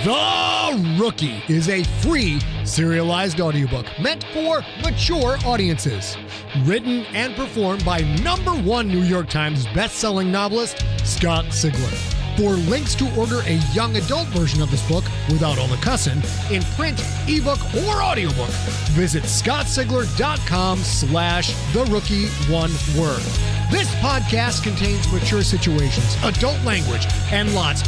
The Rookie is a free serialized audiobook meant for mature audiences. Written and performed by #1 New York Times bestselling novelist Scott Sigler. For links to order a young adult version of this book without all the cussing in print, ebook, or audiobook, visit scottsigler.com/therookie, one word. This podcast contains mature situations, adult language, and lots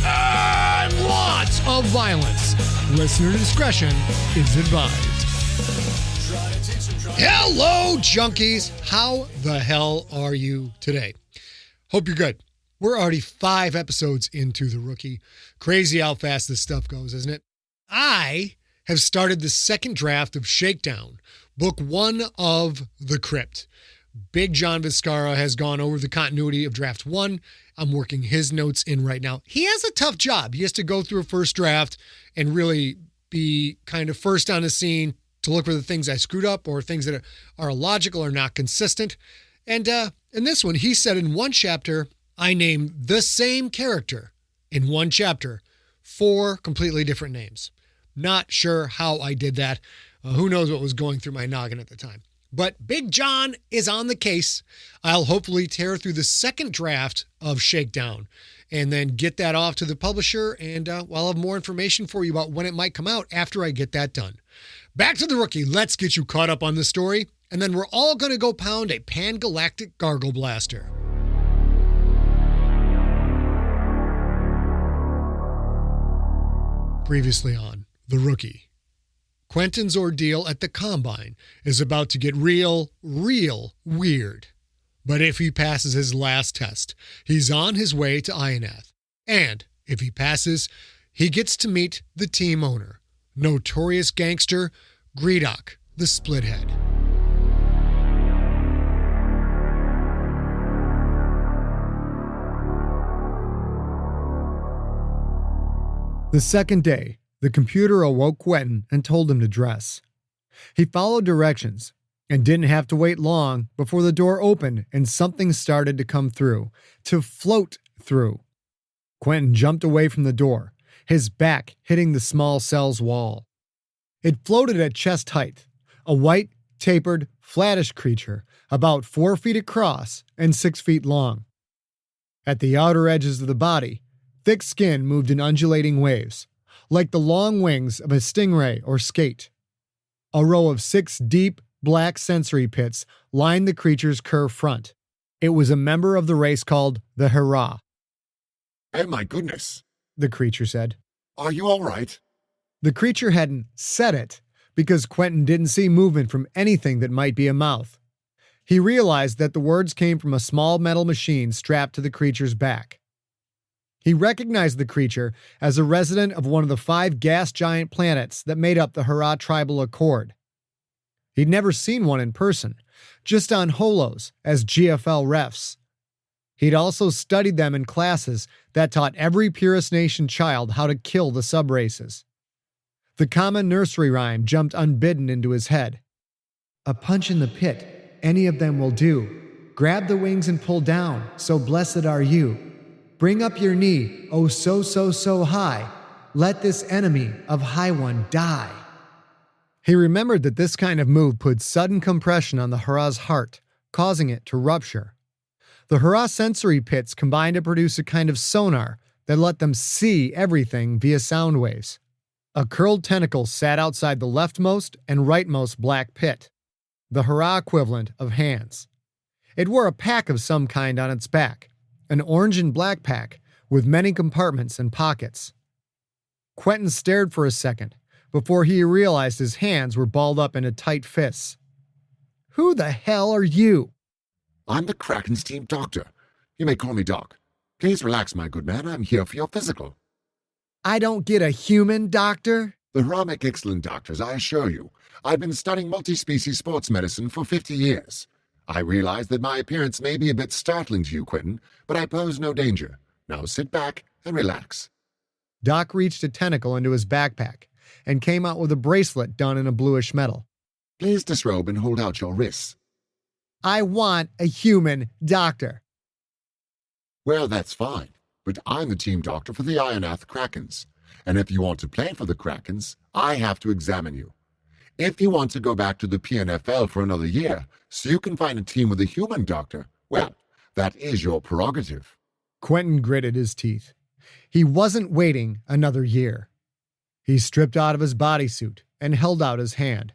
of violence. Listener discretion is advised. Hello, junkies. How the hell are you today? Hope you're good. We're already 5 episodes into The Rookie. Crazy how fast this stuff goes, isn't it? I have started the second draft of Shakedown, book 1 of The Crypt. Big John Vizcarra has gone over the continuity of draft 1. I'm working his notes in right now. He has a tough job. He has to go through a first draft and really be kind of first on the scene to look for the things I screwed up or things that are illogical or not consistent. And in this one, he said in one chapter, I named the same character in one chapter 4 completely different names. Not sure how I did that. Who knows what was going through my noggin at the time. But Big John is on the case. I'll hopefully tear through the second draft of Shakedown and then get that off to the publisher. And I'll have more information for you about when it might come out after I get that done. Back to The Rookie. Let's get you caught up on the story. And then we're all going to go pound a pan-galactic gargle blaster. Previously on The Rookie. Quentin's ordeal at the Combine is about to get real weird. But if he passes his last test, he's on his way to Ionath. And if he passes, he gets to meet the team owner, notorious gangster Gredok the Splithead. The second day, the computer awoke Quentin and told him to dress. He followed directions and didn't have to wait long before the door opened and something started to come through, to float through. Quentin jumped away from the door, his back hitting the small cell's wall. It floated at chest height, a white, tapered, flattish creature about 4 feet across and 6 feet long. At the outer edges of the body, thick skin moved in undulating waves, like the long wings of a stingray or skate. A row of 6 deep, black sensory pits lined the creature's curved front. It was a member of the race called the Hurrah. Oh my goodness, the creature said. Are you all right? The creature hadn't said it because Quentin didn't see movement from anything that might be a mouth. He realized that the words came from a small metal machine strapped to the creature's back. He recognized the creature as a resident of one of the 5 gas giant planets that made up the Hurrah Tribal Accord. He'd never seen one in person, just on holos as GFL refs. He'd also studied them in classes that taught every Purist Nation child how to kill the subraces. The common nursery rhyme jumped unbidden into his head. A punch in the pit, any of them will do. Grab the wings and pull down, so blessed are you. Bring up your knee, oh so high. Let this enemy of high one die. He remembered that this kind of move put sudden compression on the Hurrah's heart, causing it to rupture. The Hurrah sensory pits combined to produce a kind of sonar that let them see everything via sound waves. A curled tentacle sat outside the leftmost and rightmost black pit, the Hurrah equivalent of hands. It wore a pack of some kind on its back, an orange and black pack with many compartments and pockets. Quentin stared for a second before he realized his hands were balled up into tight fists. Who the hell are you? I'm the Kraken's team doctor. You may call me Doc. Please relax, my good man. I'm here for your physical. I don't get a human doctor. The Hurrah make excellent doctors, I assure you. I've been studying multi-species sports medicine for 50 years. I realize that my appearance may be a bit startling to you, Quentin, but I pose no danger. Now sit back and relax. Doc reached a tentacle into his backpack and came out with a bracelet done in a bluish metal. Please disrobe and hold out your wrists. I want a human doctor. Well, that's fine, but I'm the team doctor for the Ionath Krakens. And if you want to play for the Krakens, I have to examine you. If you want to go back to the PNFL for another year, so you can find a team with a human doctor, well, that is your prerogative. Quentin gritted his teeth. He wasn't waiting another year. He stripped out of his bodysuit and held out his hand.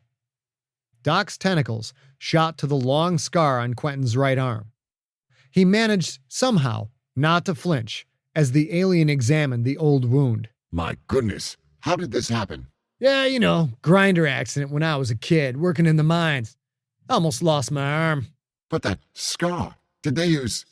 Doc's tentacles shot to the long scar on Quentin's right arm. He managed, somehow, not to flinch as the alien examined the old wound. My goodness, how did this happen? Yeah, grinder accident when I was a kid, working in the mines. Almost lost my arm. But that scar, did they use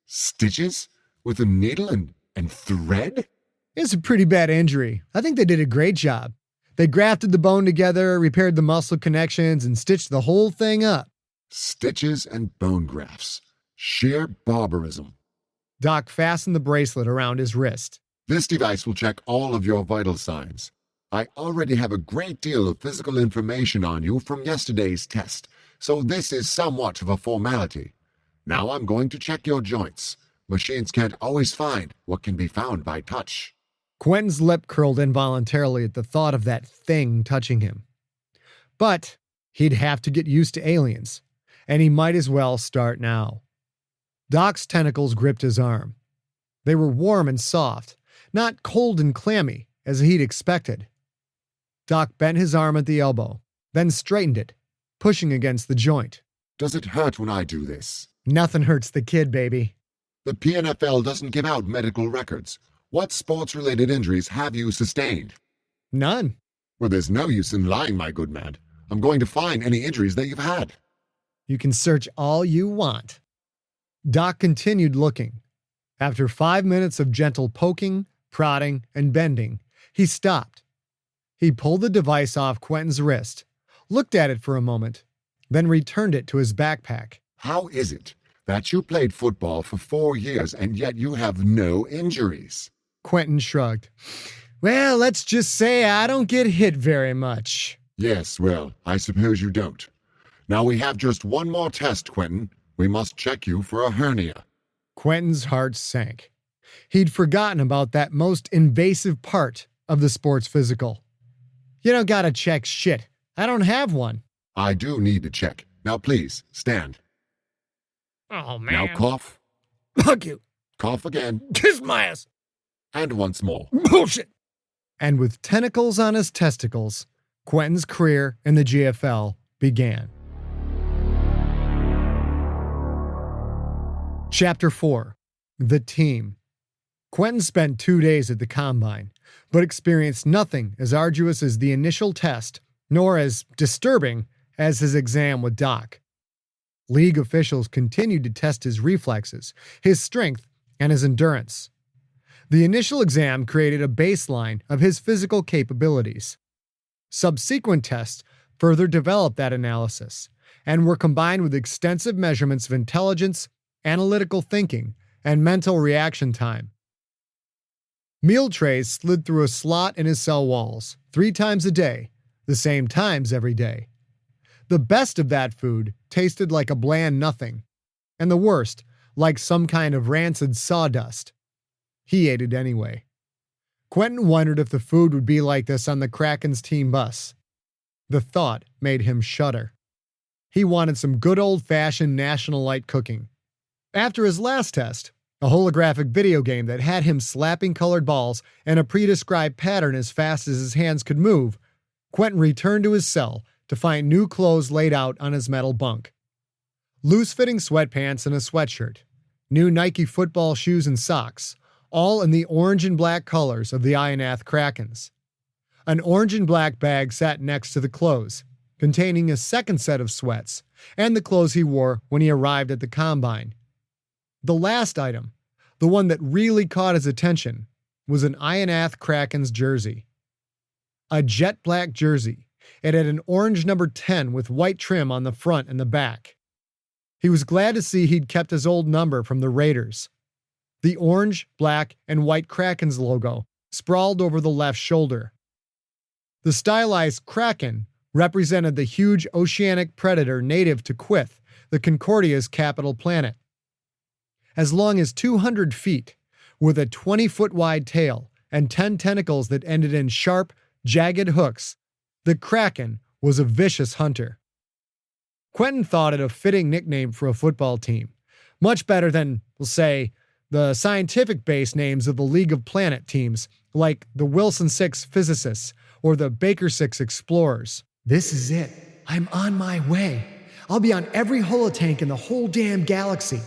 stitches with a needle and thread? It's a pretty bad injury. I think they did a great job. They grafted the bone together, repaired the muscle connections, and stitched the whole thing up. Stitches and bone grafts. Sheer barbarism. Doc fastened the bracelet around his wrist. This device will check all of your vital signs. I already have a great deal of physical information on you from yesterday's test, so this is somewhat of a formality. Now I'm going to check your joints. Machines can't always find what can be found by touch. Quentin's lip curled involuntarily at the thought of that thing touching him. But he'd have to get used to aliens, and he might as well start now. Doc's tentacles gripped his arm. They were warm and soft, not cold and clammy, as he'd expected. Doc bent his arm at the elbow, then straightened it, pushing against the joint. Does it hurt when I do this? Nothing hurts the kid, baby. The PNFL doesn't give out medical records. What sports-related injuries have you sustained? None. Well, there's no use in lying, my good man. I'm going to find any injuries that you've had. You can search all you want. Doc continued looking. After 5 minutes of gentle poking, prodding, and bending, he stopped. He pulled the device off Quentin's wrist, looked at it for a moment, then returned it to his backpack. How is it that you played football for 4 years and yet you have no injuries? Quentin shrugged. Well, let's just say I don't get hit very much. Yes, well, I suppose you don't. Now we have just one more test, Quentin. We must check you for a hernia. Quentin's heart sank. He'd forgotten about that most invasive part of the sports physical. You don't gotta check shit. I don't have one. I do need to check. Now please, stand. Oh, man. Now cough. Fuck you. Cough again. Kiss my ass. And once more. Bullshit. And with tentacles on his testicles, Quentin's career in the GFL began. Chapter 4. The Team. Quentin spent 2 days at the Combine, but experienced nothing as arduous as the initial test, nor as disturbing as his exam with Doc. League officials continued to test his reflexes, his strength, and his endurance. The initial exam created a baseline of his physical capabilities. Subsequent tests further developed that analysis and were combined with extensive measurements of intelligence, analytical thinking, and mental reaction time. Meal trays slid through a slot in his cell walls 3 times a day, the same times every day. The best of that food tasted like a bland nothing, and the worst like some kind of rancid sawdust. He ate it anyway. Quentin wondered if the food would be like this on the Kraken's team bus. The thought made him shudder. He wanted some good old-fashioned National Light cooking. After his last test, a holographic video game that had him slapping colored balls in a pre-described pattern as fast as his hands could move, Quentin returned to his cell to find new clothes laid out on his metal bunk. Loose-fitting sweatpants and a sweatshirt, new Nike football shoes and socks, all in the orange and black colors of the Ionath Krakens. An orange and black bag sat next to the clothes, containing a second set of sweats and the clothes he wore when he arrived at the Combine. The last item, the one that really caught his attention, was an Ionath Kraken's jersey. A jet black jersey. It had an orange number 10 with white trim on the front and the back. He was glad to see he'd kept his old number from the Raiders. The orange, black, and white Kraken's logo sprawled over the left shoulder. The stylized Kraken represented the huge oceanic predator native to Quith, the Concordia's capital planet. As long as 200 feet, with a 20-foot wide tail and 10 tentacles that ended in sharp, jagged hooks, the Kraken was a vicious hunter. Quentin thought it a fitting nickname for a football team, much better than, we'll say, the scientific-based names of the League of Planet teams, like the Wilson 6 Physicists or the Baker 6 Explorers. This is it. I'm on my way. I'll be on every holotank in the whole damn galaxy.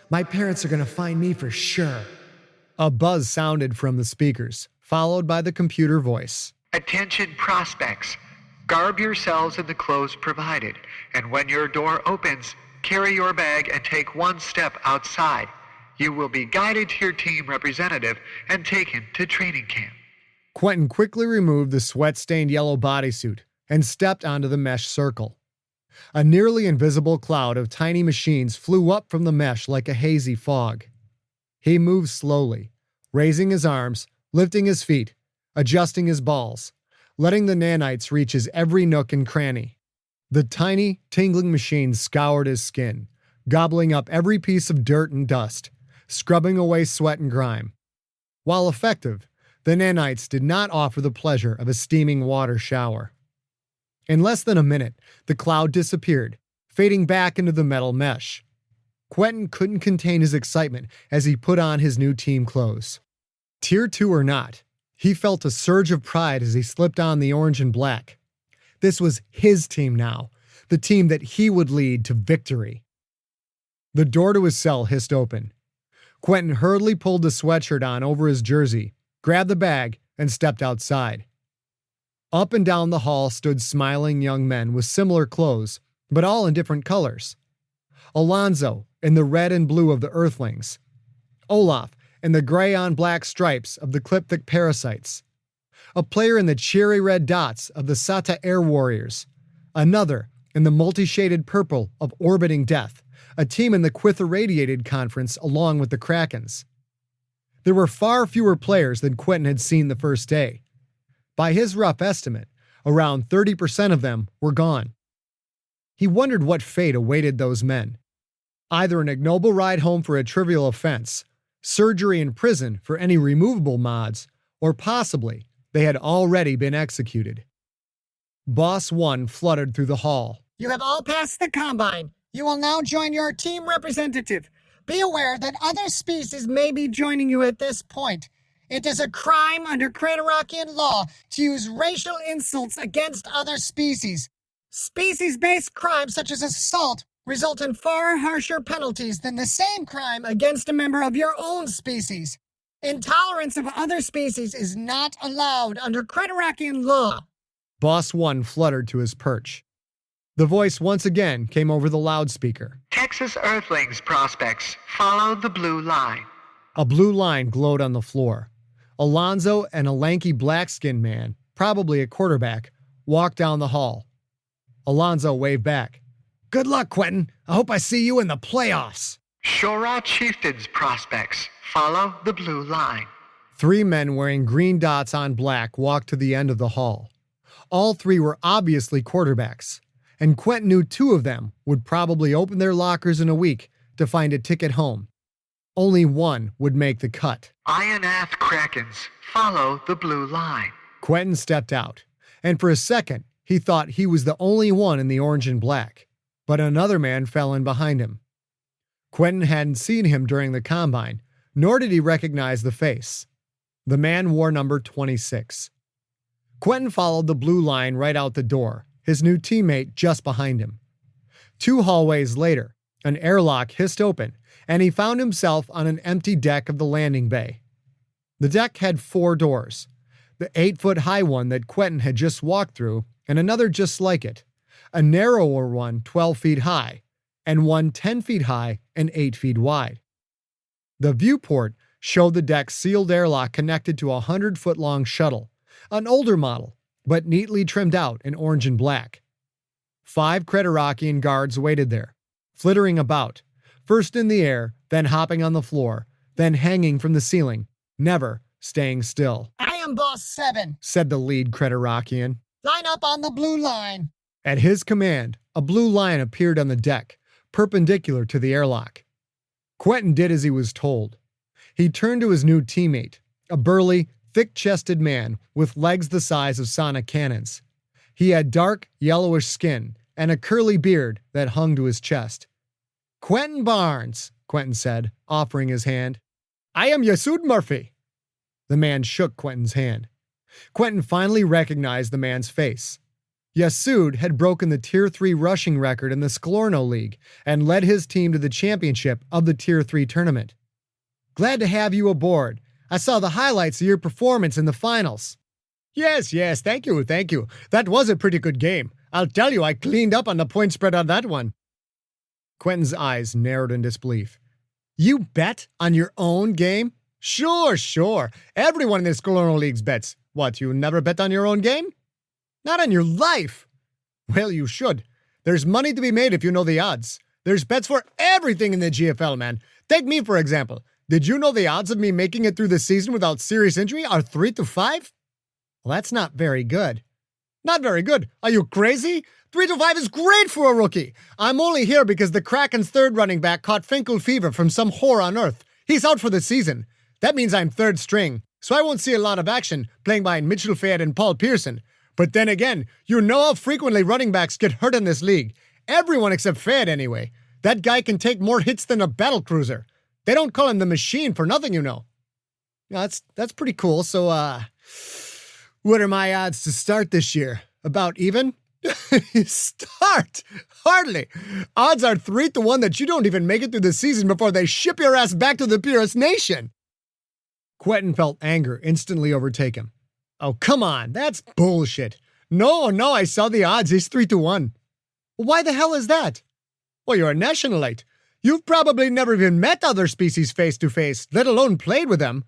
My parents are gonna find me for sure. A buzz sounded from the speakers, followed by the computer voice. Attention prospects. Garb yourselves in the clothes provided, and when your door opens, carry your bag and take one step outside. You will be guided to your team representative and taken to training camp. Quentin quickly removed the sweat-stained yellow bodysuit and stepped onto the mesh circle. A nearly invisible cloud of tiny machines flew up from the mesh like a hazy fog. He moved slowly, raising his arms, lifting his feet, adjusting his balls, letting the nanites reach his every nook and cranny. The tiny, tingling machines scoured his skin, gobbling up every piece of dirt and dust, scrubbing away sweat and grime. While effective, the nanites did not offer the pleasure of a steaming water shower. In less than a minute, the cloud disappeared, fading back into the metal mesh. Quentin couldn't contain his excitement as he put on his new team clothes. Tier 2 or not, he felt a surge of pride as he slipped on the orange and black. This was his team now, the team that he would lead to victory. The door to his cell hissed open. Quentin hurriedly pulled the sweatshirt on over his jersey, grabbed the bag, and stepped outside. Up and down the hall stood smiling young men with similar clothes, but all in different colors. Alonzo in the red and blue of the Earthlings. Olaf in the gray on black stripes of the Clipthic Parasites. A player in the cherry red dots of the Sata Air Warriors. Another in the multi-shaded purple of Orbiting Death, a team in the Quith Irradiated Conference along with the Krakens. There were far fewer players than Quentin had seen the first day. By his rough estimate, around 30% of them were gone. He wondered what fate awaited those men. Either an ignoble ride home for a trivial offense, surgery in prison for any removable mods, or possibly they had already been executed. Boss 1 fluttered through the hall. You have all passed the combine. You will now join your team representative. Be aware that other species may be joining you at this point. It is a crime under Crederakian law to use racial insults against other species. Species-based crimes such as assault result in far harsher penalties than the same crime against a member of your own species. Intolerance of other species is not allowed under Crederakian law. Boss 1 fluttered to his perch. The voice once again came over the loudspeaker. Texas Earthlings prospects, follow the blue line. A blue line glowed on the floor. Alonzo and a lanky black-skinned man, probably a quarterback, walked down the hall. Alonzo waved back. Good luck, Quentin. I hope I see you in the playoffs. Shora Chieftains prospects, follow the blue line. 3 men wearing green dots on black walked to the end of the hall. All 3 were obviously quarterbacks, and Quentin knew 2 of them would probably open their lockers in a week to find a ticket home. Only 1 would make the cut. Ionath Krakens, follow the blue line. Quentin stepped out, and for a second, he thought he was the only one in the orange and black, but another man fell in behind him. Quentin hadn't seen him during the combine, nor did he recognize the face. The man wore number 26. Quentin followed the blue line right out the door, his new teammate just behind him. 2 hallways later, an airlock hissed open, and he found himself on an empty deck of the landing bay. The deck had 4 doors, the 8-foot-high one that Quentin had just walked through, and another just like it, a narrower one 12 feet high, and one 10 feet high and 8 feet wide. The viewport showed the deck's sealed airlock connected to a 100-foot-long shuttle, an older model, but neatly trimmed out in orange and black. 5 Crederakian guards waited there, flittering about, first in the air, then hopping on the floor, then hanging from the ceiling, never staying still. I am Boss 7, said the lead Crederakian. Line up on the blue line. At his command, a blue line appeared on the deck, perpendicular to the airlock. Quentin did as he was told. He turned to his new teammate, a burly, thick-chested man with legs the size of sonic cannons. He had dark, yellowish skin and a curly beard that hung to his chest. "Quentin Barnes," Quentin said, offering his hand. "I am Yasud Murphy." The man shook Quentin's hand. Quentin finally recognized the man's face. Yasud had broken the Tier 3 rushing record in the Sklorno League and led his team to the championship of the Tier 3 tournament. "Glad to have you aboard. I saw the highlights of your performance in the finals." Yes, thank you. That was a pretty good game. I'll tell you, I cleaned up on the point spread on that one." Quentin's eyes narrowed in disbelief. "You bet on your own game?" Sure. Everyone in the Sklorno Leagues bets. What, you never bet on your own game?" "Not on your life." "Well, you should. There's money to be made if you know the odds. There's bets for everything in the GFL, man. Take me, for example. Did you know the odds of me making it through the season without serious injury are 3 to 5? "Well, that's not very good." "Not very good? Are you crazy? 3 to 5 is great for a rookie. I'm only here because the Kraken's third running back caught Finkel fever from some whore on earth. He's out for the season. That means I'm third string, so I won't see a lot of action playing behind Mitchell Fayette and Paul Pearson. But then again, you know how frequently running backs get hurt in this league. Everyone except Fayette anyway. That guy can take more hits than a battlecruiser. They don't call him the machine for nothing, you know." That's pretty cool. So, what are my odds to start this year? About even? Start? Hardly. Odds are 3 to 1 that you don't even make it through the season before they ship your ass back to the Purist Nation. Quentin felt anger instantly overtake him. "Oh, come on. That's bullshit. No, I saw the odds. It's 3 to 1. "Why the hell is that?" "Well, you're a nationalite. You've probably never even met other species face to face, let alone played with them.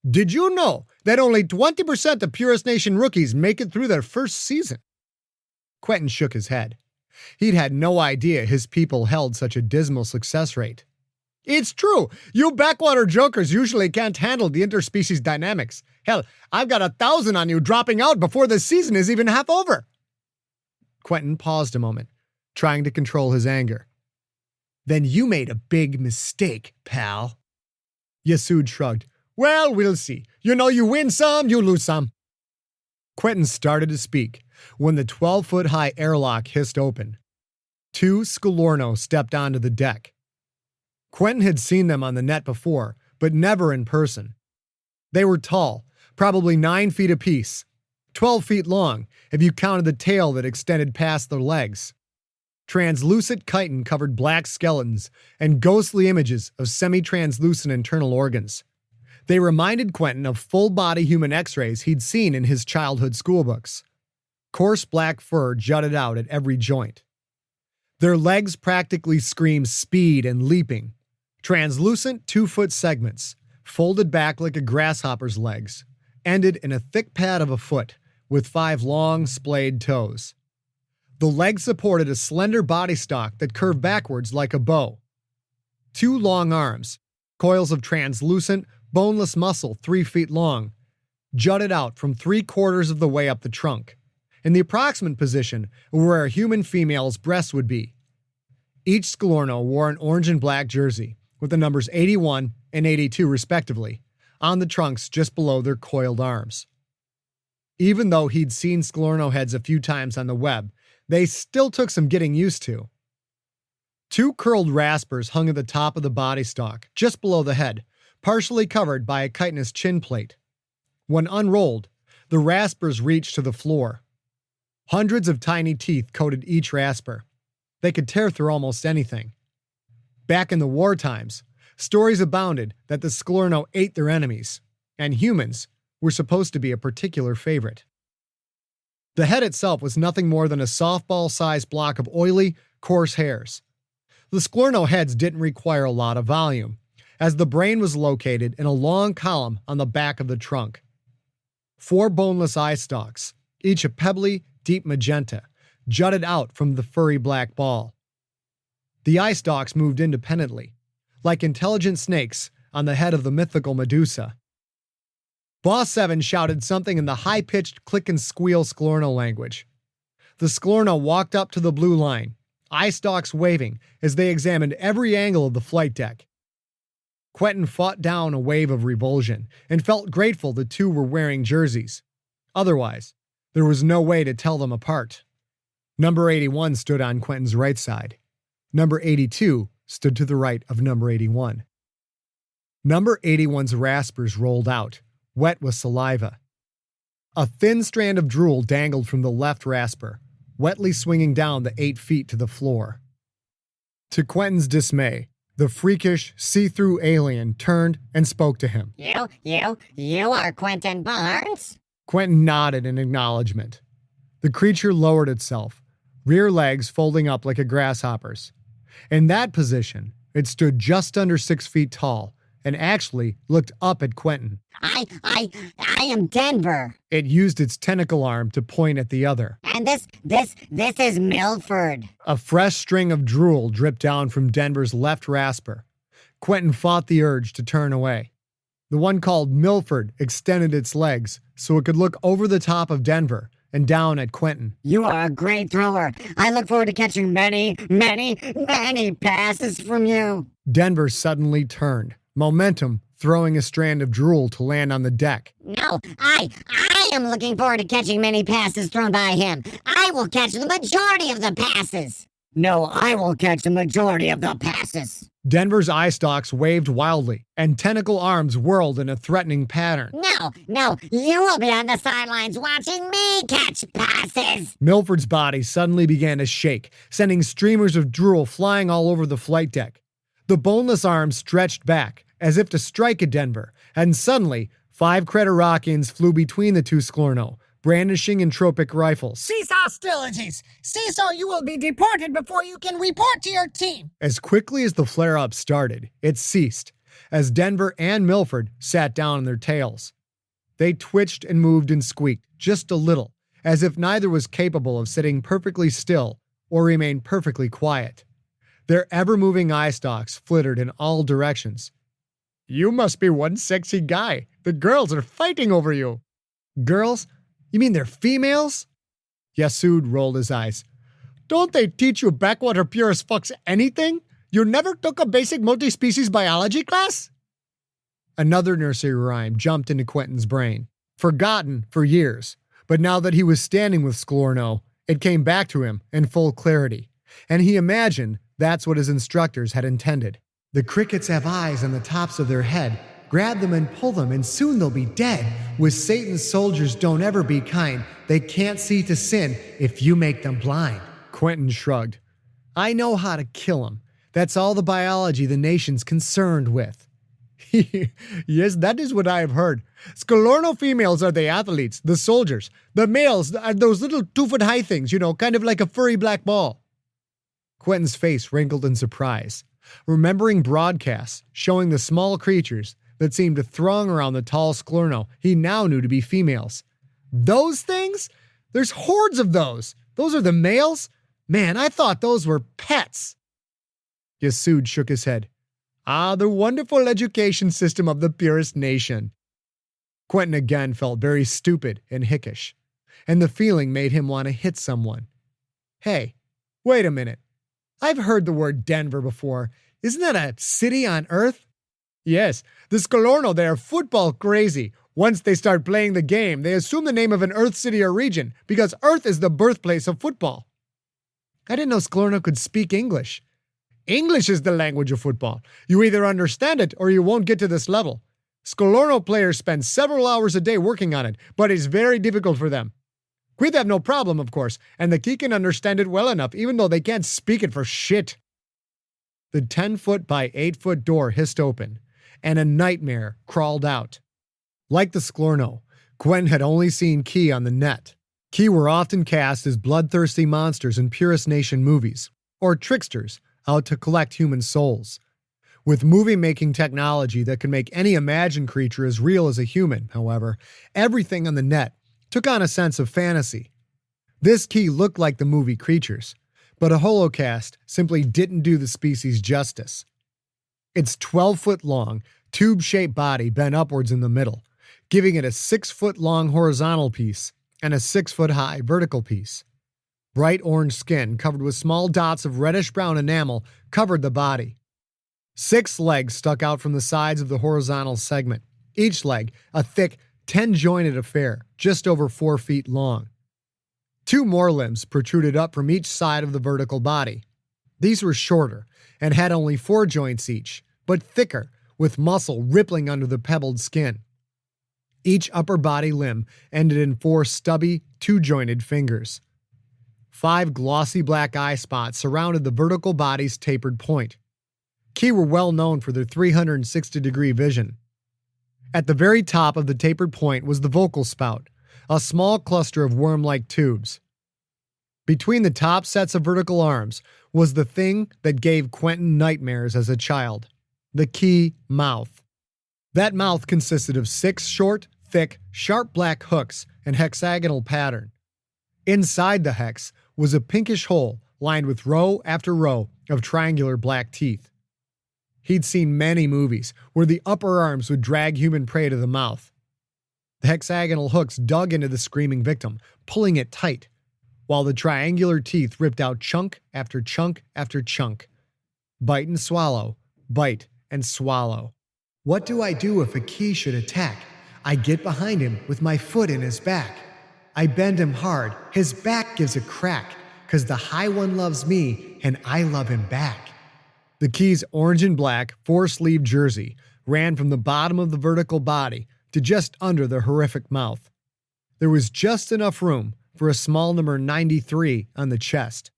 Did you know that only 20% of Purist Nation rookies make it through their first season?" Quentin shook his head. He'd had no idea his people held such a dismal success rate. "It's true. You backwater jokers usually can't handle the interspecies dynamics. Hell, I've got 1,000 on you dropping out before the season is even half over." Quentin paused a moment, trying to control his anger. "Then you made a big mistake, pal." Yasud shrugged. "Well, we'll see. You know, you win some, you lose some." Quentin started to speak when the 12-foot-high airlock hissed open. 2 Sklorno stepped onto the deck. Quentin had seen them on the net before, but never in person. They were tall, probably 9 feet apiece, 12 feet long if you counted the tail that extended past their legs. Translucent chitin covered black skeletons and ghostly images of semi-translucent internal organs. They reminded Quentin of full-body human x-rays he'd seen in his childhood schoolbooks. Coarse black fur jutted out at every joint. Their legs practically screamed speed and leaping. Translucent 2-foot segments, folded back like a grasshopper's legs, ended in a thick pad of a foot with 5 long, splayed toes. The legs supported a slender body stalk that curved backwards like a bow. 2 long arms, coils of translucent, boneless muscle 3 feet long, jutted out from 3/4 of the way up the trunk, in the approximate position where a human female's breast would be. Each Sklorno wore an orange and black jersey, with the numbers 81 and 82 respectively, on the trunks just below their coiled arms. Even though he'd seen Sklorno heads a few times on the web, they still took some getting used to. 2 curled raspers hung at the top of the body stalk, just below the head, partially covered by a chitinous chin plate. When unrolled, the raspers reached to the floor. Hundreds of tiny teeth coated each rasper. They could tear through almost anything. Back in the war times, stories abounded that the Sklorno ate their enemies, and humans were supposed to be a particular favorite. The head itself was nothing more than a softball-sized block of oily, coarse hairs. The Sklorno heads didn't require a lot of volume, as the brain was located in a long column on the back of the trunk. 4 boneless eye stalks, each a pebbly, deep magenta, jutted out from the furry black ball. The eye stalks moved independently, like intelligent snakes on the head of the mythical Medusa. Boss 7 shouted something in the high-pitched click-and-squeal Sklorno language. The Sklorno walked up to the blue line, eye stalks waving as they examined every angle of the flight deck. Quentin fought down a wave of revulsion and felt grateful the two were wearing jerseys. Otherwise, there was no way to tell them apart. Number 81 stood on Quentin's right side. Number 82 stood to the right of number 81. Number 81's raspers rolled out, wet with saliva. A thin strand of drool dangled from the left rasper, wetly swinging down the 8 feet to the floor. To Quentin's dismay, the freakish, see-through alien turned and spoke to him. You are Quentin Barnes? Quentin nodded in acknowledgement. The creature lowered itself, rear legs folding up like a grasshopper's. In that position, it stood just under 6 feet tall and actually looked up at Quentin. I am Denver. It used its tentacle arm to point at the other. And this is Milford. A fresh string of drool dripped down from Denver's left rasper. Quentin fought the urge to turn away. The one called Milford extended its legs so it could look over the top of Denver and down at Quentin. You are a great thrower. I look forward to catching many passes from you. Denver suddenly turned, momentum throwing a strand of drool to land on the deck. No, I am looking forward to catching many passes thrown by him. I will catch the majority of the passes. No, I will catch the majority of the passes. Denver's eye stalks waved wildly, and tentacle arms whirled in a threatening pattern. No, you will be on the sidelines watching me catch passes. Milford's body suddenly began to shake, sending streamers of drool flying all over the flight deck. The boneless arms stretched back, as if to strike at Denver, and suddenly, 5 Creterakians flew between the two Sklorno, brandishing entropic rifles. Cease hostilities! Cease or you will be deported before you can report to your team! As quickly as the flare-up started, it ceased, as Denver and Milford sat down on their tails. They twitched and moved and squeaked, just a little, as if neither was capable of sitting perfectly still or remain perfectly quiet. Their ever-moving eye stalks flittered in all directions. You must be one sexy guy. The girls are fighting over you. Girls? You mean they're females? Yasud rolled his eyes. Don't they teach you backwater purist fucks anything? You never took a basic multi-species biology class? Another nursery rhyme jumped into Quentin's brain. Forgotten for years, but now that he was standing with Sklorno, it came back to him in full clarity, and he imagined that's what his instructors had intended. The crickets have eyes on the tops of their head. Grab them and pull them, and soon they'll be dead. With Satan's soldiers, don't ever be kind. They can't see to sin if you make them blind. Quentin shrugged. I know how to kill him. That's all the biology the nation's concerned with. Yes, that is what I have heard. Sklorno females are the athletes, the soldiers. The males are those little 2-foot-high things, kind of like a furry black ball. Quentin's face wrinkled in surprise, remembering broadcasts showing the small creatures that seemed to throng around the tall Sklorno he now knew to be females. Those things? There's hordes of those. Those are the males? Man, I thought those were pets. Yasud shook his head. The wonderful education system of the purest nation. Quentin again felt very stupid and hickish, and the feeling made him want to hit someone. Hey, wait a minute. I've heard the word Denver before. Isn't that a city on Earth? Yes, the Sklorno, they are football crazy. Once they start playing the game, they assume the name of an Earth city or region, because Earth is the birthplace of football. I didn't know Sklorno could speak English. English is the language of football. You either understand it or you won't get to this level. Sklorno players spend several hours a day working on it, but it's very difficult for them. We'd have no problem, of course, and the key can understand it well enough, even though they can't speak it for shit. The 10-foot by 8-foot door hissed open, and a nightmare crawled out. Like the Sklorno, Quentin had only seen Key on the net. Key were often cast as bloodthirsty monsters in Purist Nation movies, or tricksters out to collect human souls. With movie-making technology that can make any imagined creature as real as a human, however, everything on the net took on a sense of fantasy. This Key looked like the movie creatures, but a holocast simply didn't do the species justice. Its 12-foot-long, tube-shaped body bent upwards in the middle, giving it a 6-foot-long horizontal piece and a 6-foot-high vertical piece. Bright orange skin covered with small dots of reddish-brown enamel covered the body. 6 legs stuck out from the sides of the horizontal segment, each leg a thick, 10-jointed affair, just over 4 feet long. 2 more limbs protruded up from each side of the vertical body. These were shorter and had only 4 joints each, but thicker, with muscle rippling under the pebbled skin. Each upper body limb ended in 4 stubby, 2-jointed fingers. 5 glossy black eye spots surrounded the vertical body's tapered point. Ki were well known for their 360-degree vision. At the very top of the tapered point was the vocal spout, a small cluster of worm-like tubes. Between the top sets of vertical arms was the thing that gave Quentin nightmares as a child, the Ki mouth. That mouth consisted of 6 short, thick, sharp black hooks in hexagonal pattern. Inside the hex was a pinkish hole lined with row after row of triangular black teeth. He'd seen many movies where the upper arms would drag human prey to the mouth. The hexagonal hooks dug into the screaming victim, pulling it tight, while the triangular teeth ripped out chunk after chunk after chunk. Bite and swallow, bite and swallow. What do I do if a Ki should attack? I get behind him with my foot in his back. I bend him hard, his back gives a crack, 'cause the high one loves me and I love him back. The Ki's orange and black 4-sleeve jersey ran from the bottom of the vertical body to just under the horrific mouth. There was just enough room for a small number 93 on the chest.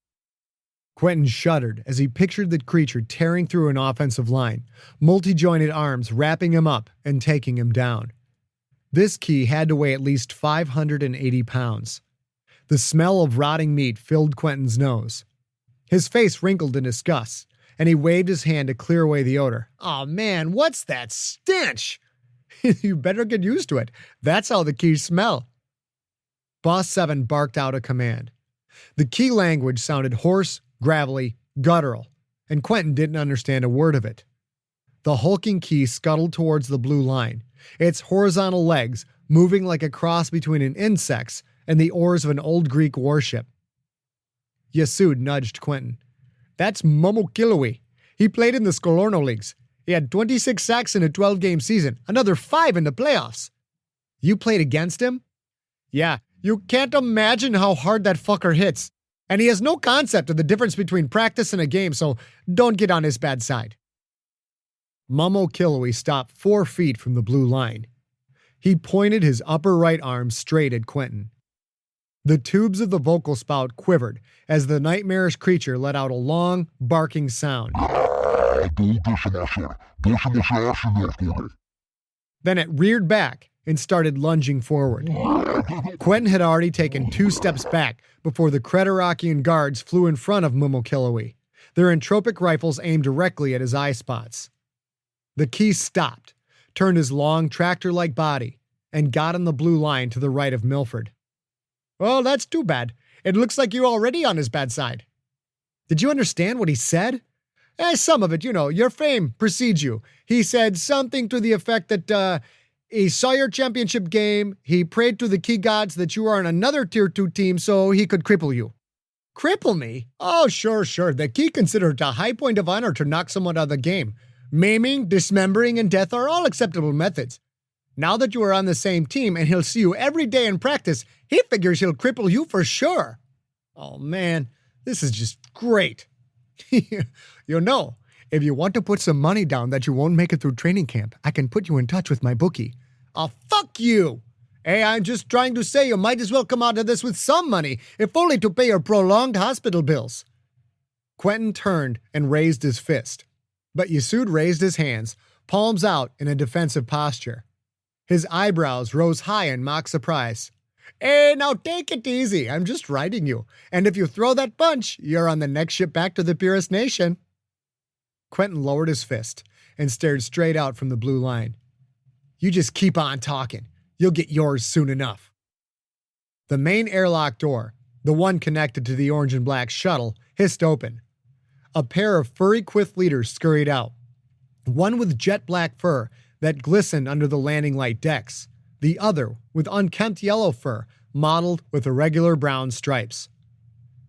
Quentin shuddered as he pictured the creature tearing through an offensive line, multi-jointed arms wrapping him up and taking him down. This Ki had to weigh at least 580 pounds. The smell of rotting meat filled Quentin's nose. His face wrinkled in disgust, and he waved his hand to clear away the odor. "Oh man, what's that stench?" "You better get used to it. That's how the Ki smell." Boss 7 barked out a command. The Ki language sounded hoarse, gravelly, guttural, and Quentin didn't understand a word of it. The hulking Ki scuttled towards the blue line, its horizontal legs moving like a cross between an insect's and the oars of an old Greek warship. Yasud nudged Quentin. "That's Momo Kilowee. He played in the Skolorno Leagues. He had 26 sacks in a 12-game season, another 5 in the playoffs." "You played against him?" "Yeah, you can't imagine how hard that fucker hits. And he has no concept of the difference between practice and a game, so don't get on his bad side." Momo Kilowee stopped 4 feet from the blue line. He pointed his upper right arm straight at Quentin. The tubes of the vocal spout quivered as the nightmarish creature let out a long, barking sound. Then it reared back and started lunging forward. Quentin had already taken 2 steps back before the Credorokian guards flew in front of Momo Kilowee, their entropic rifles aimed directly at his eye spots. The Ki stopped, turned his long, tractor-like body, and got on the blue line to the right of Milford. "Well, that's too bad. It looks like you're already on his bad side." "Did you understand what he said?" Some of it, your fame precedes you. He said something to the effect that, he saw your championship game, he prayed to the Ki gods that you are on another Tier 2 team so he could cripple you." "Cripple me? Oh, sure. The Ki consider it a high point of honor to knock someone out of the game. Maiming, dismembering, and death are all acceptable methods. Now that you are on the same team and he'll see you every day in practice, he figures he'll cripple you for sure." "Oh man, this is just great." If you want to put some money down that you won't make it through training camp, I can put you in touch with my bookie." "Oh, fuck you. Hey, I'm just trying to say you might as well come out of this with some money, if only to pay your prolonged hospital bills." Quentin turned and raised his fist, but Yasud raised his hands, palms out in a defensive posture. His eyebrows rose high in mock surprise. "Hey, now take it easy. I'm just riding you. And if you throw that punch, you're on the next ship back to the Purist Nation." Quentin lowered his fist and stared straight out from the blue line. "You just keep on talking. You'll get yours soon enough." The main airlock door, the one connected to the orange and black shuttle, hissed open. A pair of furry Quith leaders scurried out, one with jet black fur that glistened under the landing light decks, the other with unkempt yellow fur mottled with irregular brown stripes.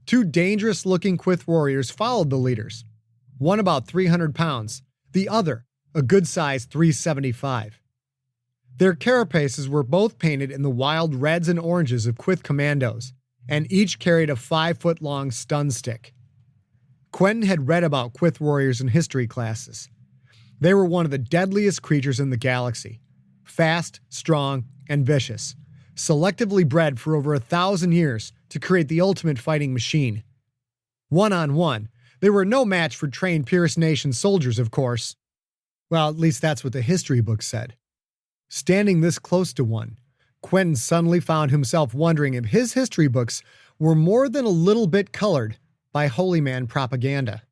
2 dangerous-looking Quith warriors followed the leaders, one about 300 pounds, the other a good-sized .375. Their carapaces were both painted in the wild reds and oranges of Quyth commandos, and each carried a 5-foot-long stun stick. Quentin had read about Quyth warriors in history classes. They were one of the deadliest creatures in the galaxy. Fast, strong, and vicious. Selectively bred for over 1,000 years to create the ultimate fighting machine. One-on-one, they were no match for trained Pierce Nation soldiers, of course. Well, at least that's what the history book said. Standing this close to one, Quentin suddenly found himself wondering if his history books were more than a little bit colored by holy man propaganda.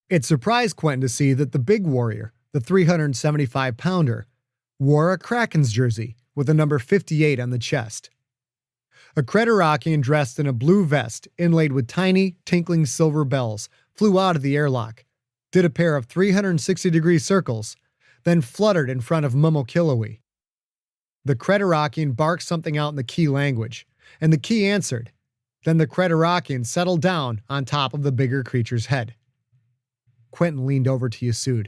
It surprised Quentin to see that the big warrior, the 375-pounder, wore a Kraken's jersey with the number 58 on the chest. A Creterakian dressed in a blue vest inlaid with tiny, tinkling silver bells flew out of the airlock, did a pair of 360-degree circles, then fluttered in front of Mumokiloi. The Creterakian barked something out in the key language, and the key answered. Then the Creterakian settled down on top of the bigger creature's head. Quentin leaned over to Yasud.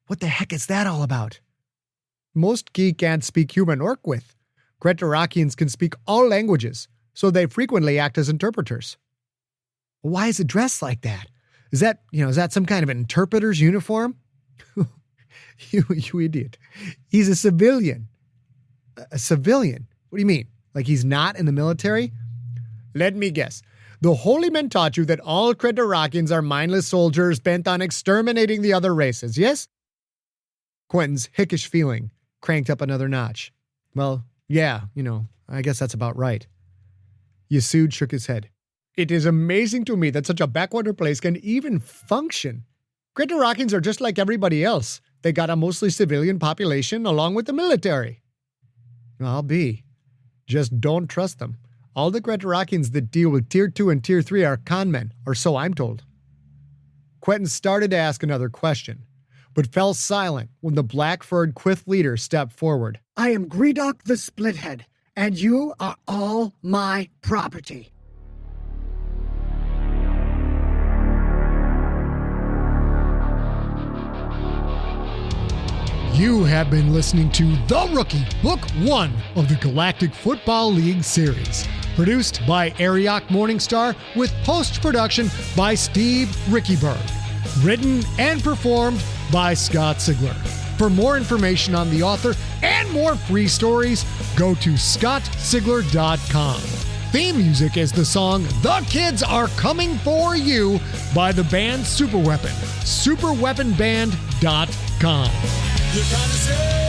"What the heck is that all about?" "Most key can't speak human or Quyth. Creterakians can speak all languages, so they frequently act as interpreters." "Why is it dressed like that? Is that some kind of interpreter's uniform?" You idiot. He's a civilian. A civilian? What do you mean? Like he's not in the military? "Let me guess. The holy men taught you that all Creterakians are mindless soldiers bent on exterminating the other races, yes?" Quentin's hickish feeling cranked up another notch. "Well, yeah, I guess that's about right." Yasud shook his head. "It is amazing to me that such a backwater place can even function. Creterakians are just like everybody else. They got a mostly civilian population along with the military." "I'll be. Just don't trust them. All the Creterakians that deal with Tier 2 and Tier 3 are conmen, or so I'm told." Quentin started to ask another question, but fell silent when the black-furred Quyth leader stepped forward. I am Gredok the Splithead, and you are all my property. You have been listening to The Rookie, Book 1 of the Galactic Football League series. Produced by Ariok Morningstar with post-production by Steve Rickyberg. Written and performed by Scott Sigler. For more information on the author and more free stories, go to scottsigler.com. Theme music is the song The Kids Are Coming For You by the band Superweapon. Superweaponband.com. You're kinda sick.